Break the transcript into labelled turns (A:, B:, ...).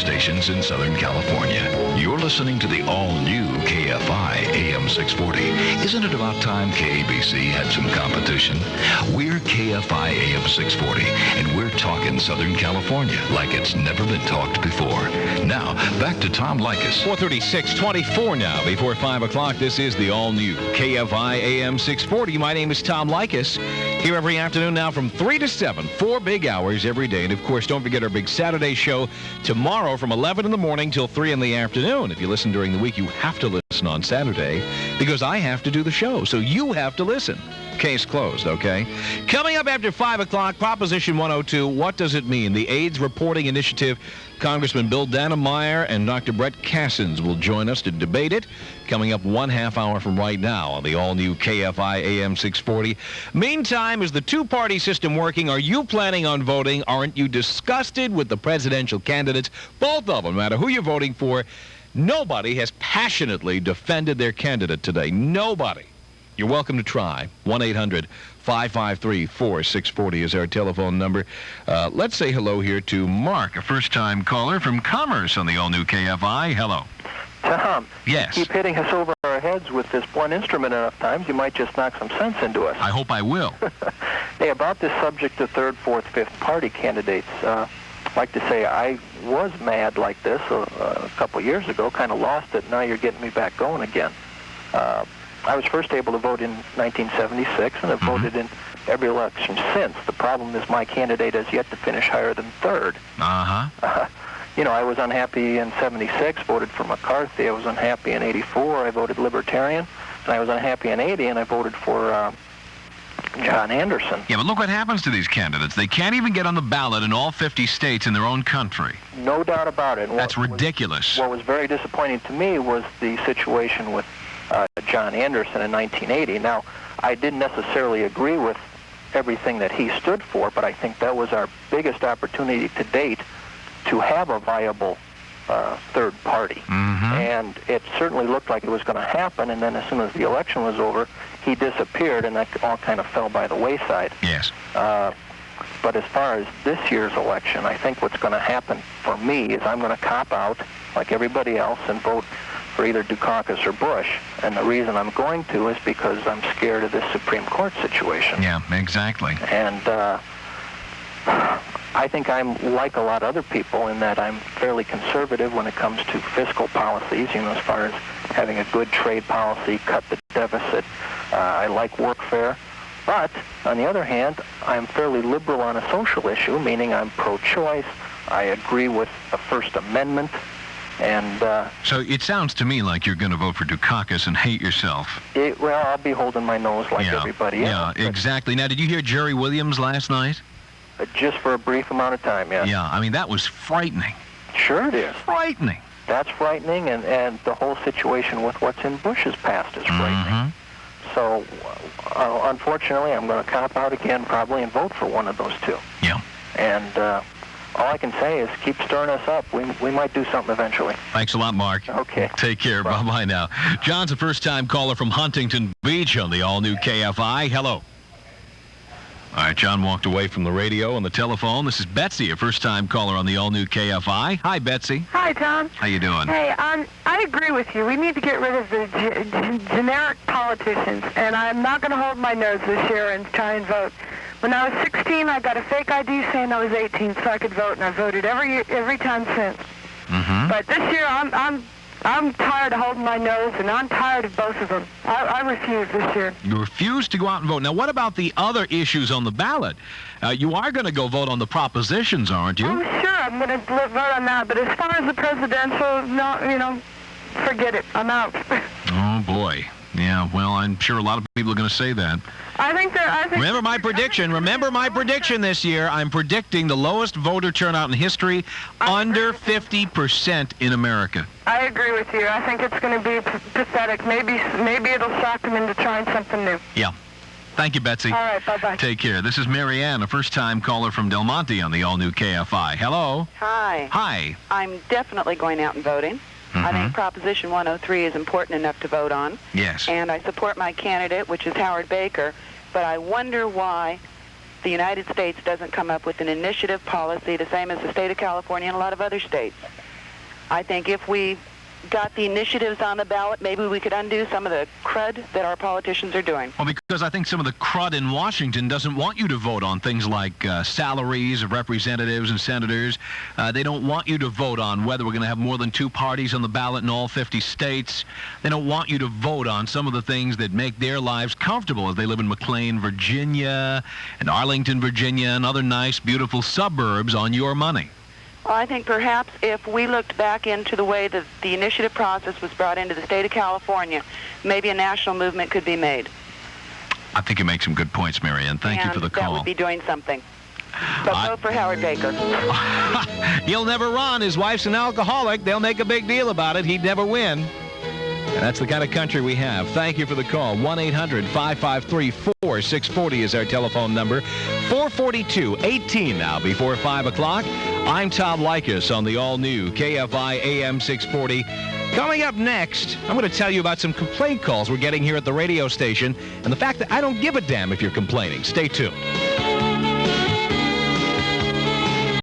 A: stations in Southern California. You're listening to the all-new KFI AM 640. Isn't it about time KABC had some competition? We're KFI AM 640, and we're talking Southern California like it's never been talked before. Now, back to Tom Leykis.
B: 4:36:24 now. Before 5 o'clock, this is the all-new KFI AM 640. My name is Tom Leykis. Here every afternoon now from 3 to 7. 4 big hours every day. And, of course, don't forget our big Saturday show tomorrow from 11 in the morning till 3 in the afternoon. If you listen during the week, you have to listen on Saturday because I have to do the show. So you have to listen. Case closed, okay? Coming up after 5 o'clock, Proposition 102, what does it mean? The AIDS Reporting Initiative, Congressman Bill Dannemeyer and Dr. Brett Cassins will join us to debate it. Coming up 1/2 hour from right now on the all-new KFI AM 640. Meantime, is the two-party system working? Are you planning on voting? Aren't you disgusted with the presidential candidates? Both of them, no matter who you're voting for. Nobody has passionately defended their candidate today. Nobody. You're welcome to try. 1-800-553-4640 is our telephone number. Let's say hello here to Mark, a first-time caller from Commerce on the all-new KFI. Hello.
C: Tom,
B: yes.
C: You keep hitting us over our heads with this one instrument enough times, you might just knock some sense into us.
B: I hope I will.
C: Hey, about this subject of third, fourth, fifth party candidates, I'd like to say I was mad like this a couple years ago, kind of lost it. Now you're getting me back going again. I was first able to vote in 1976, and I've voted in every election since. The problem is my candidate has yet to finish higher than third. You know, I was unhappy in 76, voted for McCarthy. I was unhappy in 84, I voted Libertarian. And I was unhappy in 80, and I voted for John Anderson.
B: Yeah, but look what happens to these candidates. They can't even get on the ballot in all 50 states in their own country.
C: No doubt about it.
B: That's ridiculous.
C: What was very disappointing to me was the situation with John Anderson in 1980. Now, I didn't necessarily agree with everything that he stood for, but I think that was our biggest opportunity to date to have a viable third party. And it certainly looked like it was going to happen, and then as soon as the election was over, he disappeared, and that all kind of fell by the wayside.
B: Yes.
C: But as far as this year's election, I think what's going to happen for me is I'm going to cop out, like everybody else, and vote for either Dukakis or Bush. And the reason I'm going to is because I'm scared of this Supreme Court situation.
B: Yeah, exactly.
C: And I think I'm like a lot of other people in that I'm fairly conservative when it comes to fiscal policies, you know, as far as having a good trade policy, cut the deficit. I like workfare. But, on the other hand, I'm fairly liberal on a social issue, meaning I'm pro-choice. I agree with the First Amendment. And
B: so it sounds to me like you're going to vote for Dukakis and hate yourself.
C: Well, I'll be holding my nose like everybody else.
B: Yeah, exactly. Now, did you hear Jerry Williams last night?
C: Just for a brief amount of time, yeah.
B: Yeah, I mean, that was frightening.
C: Sure it is.
B: Frightening.
C: That's frightening, and the whole situation with what's in Bush's past is frightening. So, unfortunately, I'm going to cop out again probably and vote for one of those two.
B: Yeah.
C: And all I can say is keep stirring us up. We might do something eventually.
B: Thanks a lot, Mark.
C: Okay.
B: Take care. Bye-bye now. John's a first-time caller from Huntington Beach on the all-new KFI. Hello. All right, John walked away from the radio and the telephone. This is Betsy, a first-time caller on the all-new KFI. Hi, Betsy.
D: Hi, Tom.
B: How you doing?
D: Hey, I agree with you. We need to get rid of the generic politicians, and I'm not going to hold my nose this year and try and vote. When I was 16, I got a fake ID saying I was 18 so I could vote, and I voted every time since. But this year, I'm tired of holding my nose, and I'm tired of both of them. I refuse this year.
B: You refuse to go out and vote. Now, what about the other issues on the ballot? You are going to go vote on the propositions, aren't you?
D: I'm sure I'm going to vote on that, but as far as the presidential, no, forget it. I'm out.
B: Oh, boy. Yeah, well, I'm sure a lot of people are going to say that.
D: I think
B: Remember my prediction this year. I'm predicting the lowest voter turnout in history, under 50% in America.
D: I agree with you. I think it's going to be pathetic. Maybe it'll shock them into trying something new.
B: Yeah. Thank you, Betsy.
D: All right, bye-bye.
B: Take care. This is Mary Ann, a first-time caller from Del Monte on the all-new KFI. Hello.
E: Hi.
B: Hi.
E: I'm definitely going out and voting. I think Proposition 103 is important enough to vote on.
B: Yes.
E: And I support my candidate, which is Howard Baker, but I wonder why the United States doesn't come up with an initiative policy the same as the state of California and a lot of other states I think if we got the initiatives on the ballot, maybe we could undo some of the crud that our politicians are doing.
B: Well, because I think some of the crud in Washington doesn't want you to vote on things like salaries of representatives and senators. They don't want you to vote on whether we're going to have more than 2 parties on the ballot in all 50 states. They don't want you to vote on some of the things that make their lives comfortable as they live in McLean, Virginia, and Arlington, Virginia, and other nice, beautiful suburbs on your money.
E: Well, I think perhaps if we looked back into the way that the initiative process was brought into the state of California, maybe a national movement could be made.
B: I think you make some good points, Marianne. Thank you for the call.
E: That would be doing something. But vote for Howard Baker.
B: He'll never run. His wife's an alcoholic. They'll make a big deal about it. He'd never win. And that's the kind of country we have. Thank you for the call. 1-800-553-4640 is our telephone number. 442-18 now before 5 o'clock. I'm Tom Leykis on the all-new KFI AM 640. Coming up next, I'm going to tell you about some complaint calls we're getting here at the radio station and the fact that I don't give a damn if you're complaining. Stay tuned.